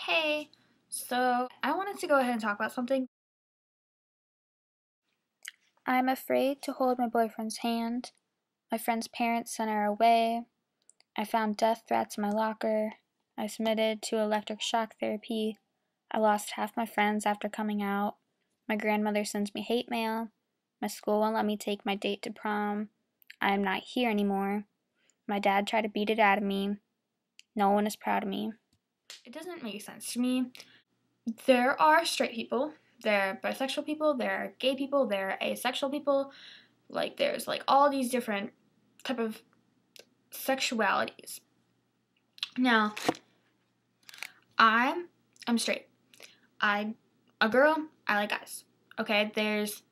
Hey, so I wanted to go ahead and talk about something. I'm afraid to hold my boyfriend's hand. My friend's parents sent her away. I found death threats in my locker. I submitted to electric shock therapy. I lost half my friends after coming out. My grandmother sends me hate mail. My school won't let me take my date to prom. I am not here anymore. My dad tried to beat it out of me. No one is proud of me. It doesn't make sense to me. There are straight people, there are bisexual people, there are gay people, there are asexual people. Like, there's like all these different type of sexualities. Now, I'm straight. I'm a girl. I like guys. Okay, there's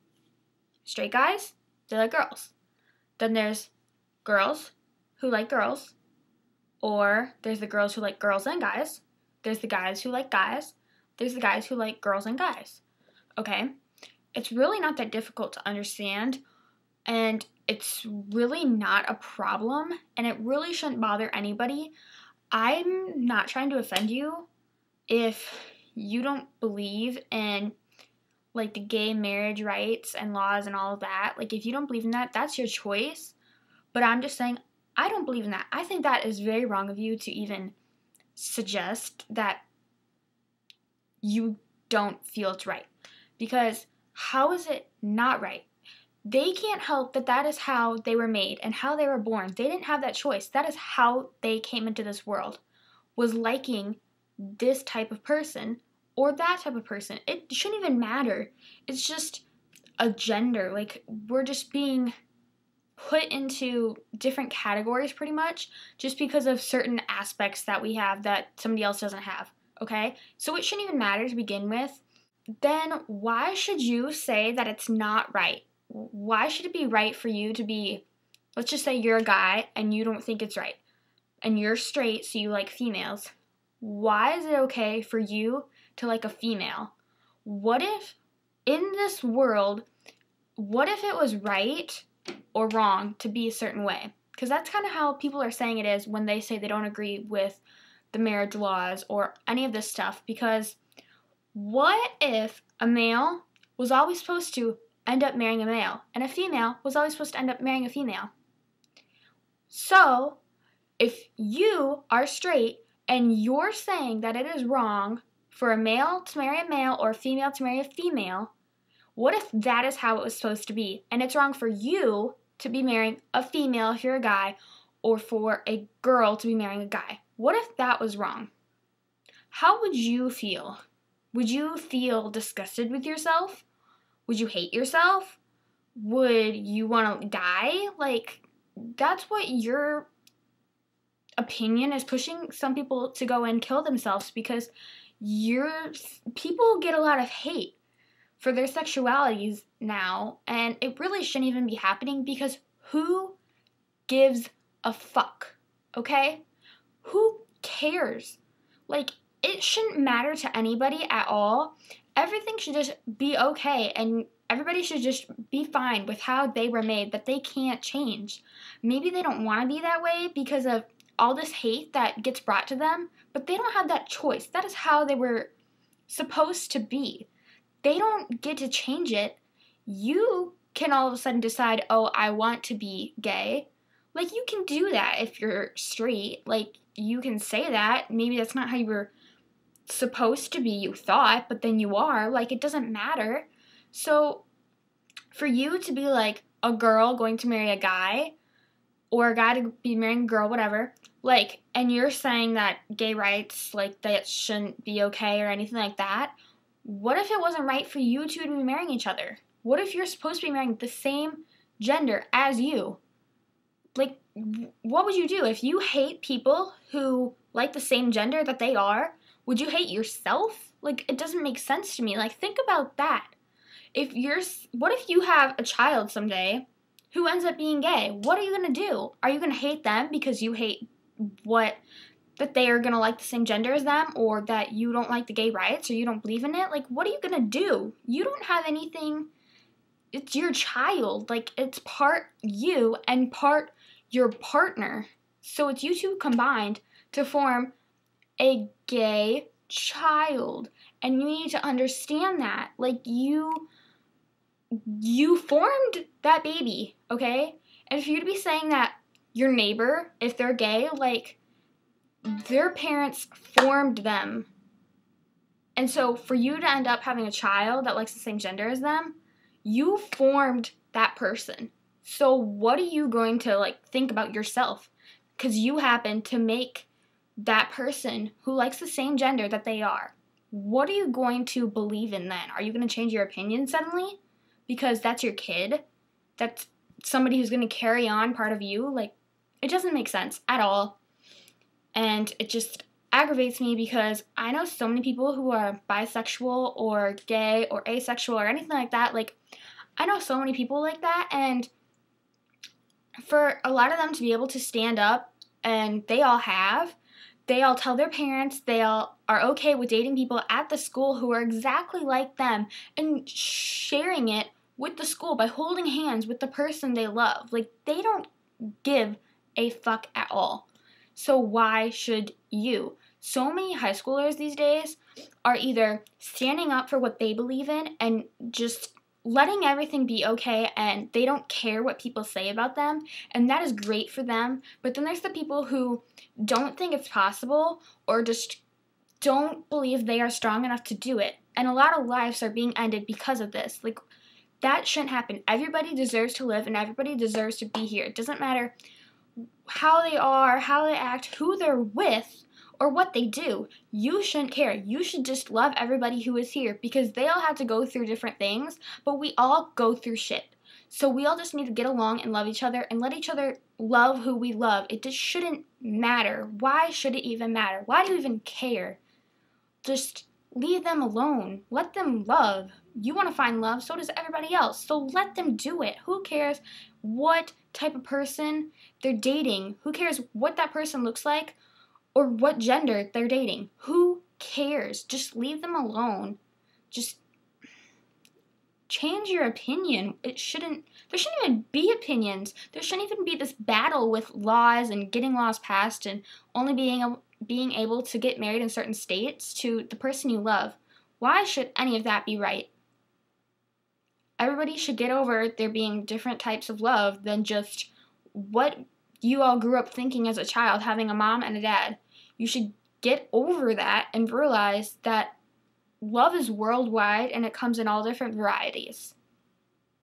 straight guys. They like girls. Then there's girls who like girls, or there's the girls who like girls and guys. There's the guys who like guys. There's the guys who like girls and guys. Okay? It's really not that difficult to understand, and it's really not a problem, and it really shouldn't bother anybody. I'm not trying to offend you if you don't believe in like the gay marriage rights and laws and all of that. Like, if you don't believe in that, that's your choice. But I'm just saying, I don't believe in that. I think that is very wrong of you to even suggest that you don't feel it's right. Because how is it not right? They can't help that that is how they were made and how they were born. They didn't have that choice. That is how they came into this world, was liking this type of person or that type of person. It shouldn't even matter. It's just a gender. Like, we're just being put into different categories pretty much just because of certain aspects that we have that somebody else doesn't have. Okay? So it shouldn't even matter to begin with. Then why should you say that it's not right? Why should it be right for you to be, let's just say you're a guy and you don't think it's right, and you're straight, so you like females. Why is it okay for you to like a female? What if in this world, what if it was right or wrong to be a certain way? Because that's kind of how people are saying it is when they say they don't agree with the marriage laws or any of this stuff. Because what if a male was always supposed to end up marrying a male, and a female was always supposed to end up marrying a female? So, if you are straight and you're saying that it is wrong for a male to marry a male or a female to marry a female, what if that is how it was supposed to be? And it's wrong for you to be marrying a female if you're a guy, or for a girl to be marrying a guy. What if that was wrong? How would you feel? Would you feel disgusted with yourself? Would you hate yourself? Would you want to die? Like, that's what your opinion is pushing some people to go and kill themselves, because people get a lot of hate for their sexualities now, and it really shouldn't even be happening, because who gives a fuck? Okay? Who cares? Like, it shouldn't matter to anybody at all. Everything should just be okay, and everybody should just be fine with how they were made, that they can't change. Maybe they don't want to be that way because of all this hate that gets brought to them, but they don't have that choice. That is how they were supposed to be. They don't get to change it. You can all of a sudden decide, oh, I want to be gay. Like, you can do that if you're straight. Like, you can say that. Maybe that's not how you were supposed to be, you thought, but then you are. Like, it doesn't matter. So, for you to be like a girl going to marry a guy, or a guy to be marrying a girl, whatever, like, and you're saying that gay rights, like, that shouldn't be okay or anything like that, what if it wasn't right for you two to be marrying each other? What if you're supposed to be marrying the same gender as you? Like, what would you do? If you hate people who like the same gender that they are, would you hate yourself? Like, it doesn't make sense to me. Like, think about that. What if you have a child someday who ends up being gay? What are you going to do? Are you going to hate them because you hate that they are going to like the same gender as them, or that you don't like the gay rights, or you don't believe in it? Like, what are you going to do? You don't have anything. It's your child. Like, it's part you and part your partner. So it's you two combined to form a gay child, and you need to understand that. Like, you formed that baby, okay? And for you to be saying that your neighbor, if they're gay, like, their parents formed them. And so for you to end up having a child that likes the same gender as them, you formed that person. So what are you going to, like, think about yourself? Because you happen to make that person who likes the same gender that they are. What are you going to believe in then? Are you going to change your opinion suddenly? Because that's your kid? That's somebody who's going to carry on part of you? Like, it doesn't make sense at all. And it just aggravates me because I know so many people who are bisexual or gay or asexual or anything like that. Like, I know so many people like that, and for a lot of them to be able to stand up, and they all tell their parents they all are okay with dating people at the school who are exactly like them and sharing it with the school by holding hands with the person they love. Like, they don't give a fuck at all. So why should you? So many high schoolers these days are either standing up for what they believe in and just letting everything be okay, and they don't care what people say about them, and that is great for them. But then there's the people who don't think it's possible or just don't believe they are strong enough to do it. And a lot of lives are being ended because of this. Like, that shouldn't happen. Everybody deserves to live, and everybody deserves to be here. It doesn't matter how they are, how they act, who they're with, or what they do. You shouldn't care. You should just love everybody who is here, because they all have to go through different things, but we all go through shit. So we all just need to get along and love each other and let each other love who we love. It just shouldn't matter. Why should it even matter? Why do you even care? Just leave them alone. Let them love. You want to find love, so does everybody else. So let them do it. Who cares what type of person they're dating? Who cares what that person looks like or what gender they're dating? Who cares? Just leave them alone. Just change your opinion. There shouldn't even be opinions. There shouldn't even be this battle with laws and getting laws passed and only being able to get married in certain states to the person you love. Why should any of that be right? Everybody should get over there being different types of love than just what you all grew up thinking as a child, having a mom and a dad. You should get over that and realize that love is worldwide and it comes in all different varieties.